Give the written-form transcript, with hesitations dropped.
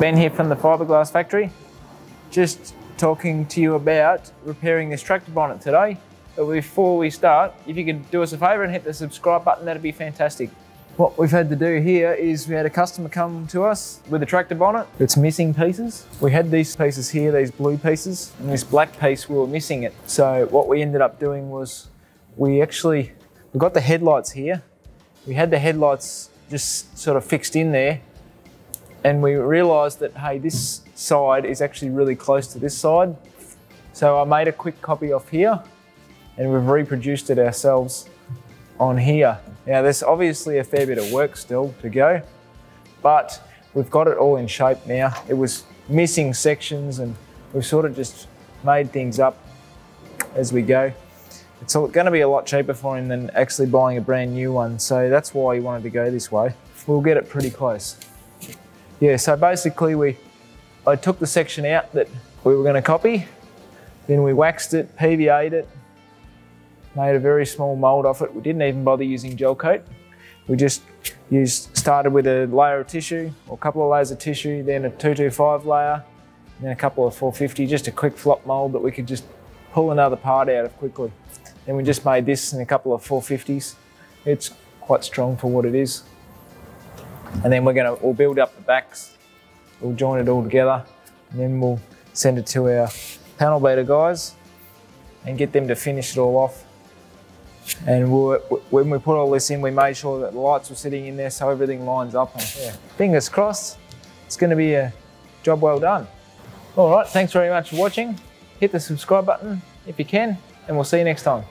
Ben here from the Fibreglass Factory. Just talking to you about repairing this tractor bonnet today. But before we start, if you could do us a favour and hit the subscribe button, that'd be fantastic. What we've had to do here is we had a customer come to us with a tractor bonnet. It's missing pieces. We had these pieces here, these blue pieces, and this black piece, we were missing it. So what we ended up doing was we got the headlights here. We had the headlights just sort of fixed in there, and we realised that, hey, this side is actually really close to this side. So I made a quick copy off here, and we've reproduced it ourselves on here. Now there's obviously a fair bit of work still to go, but we've got it all in shape now. It was missing sections, and we've sort of just made things up as we go. It's going to be a lot cheaper for him than actually buying a brand new one, so that's why he wanted to go this way. We'll get it pretty close. Yeah, so basically I took the section out that we were going to copy, then we waxed it, PVA'd it, made a very small mould off it. We didn't even bother using gel coat. We just started with a layer of tissue, or a couple of layers of tissue, then a 225 layer, then a couple of 450, just a quick flop mould that we could just pull another part out of quickly. Then we just made this in a couple of 450s. It's quite strong for what it is. And then we'll build up the backs, we'll join it all together, and then we'll send it to our panel beater guys and get them to finish it all off. And when we put all this in, we made sure that the lights were sitting in there so everything lines up. And yeah, fingers crossed, it's going to be a job well done. All right, thanks very much for watching. Hit the subscribe button if you can, and we'll see you next time.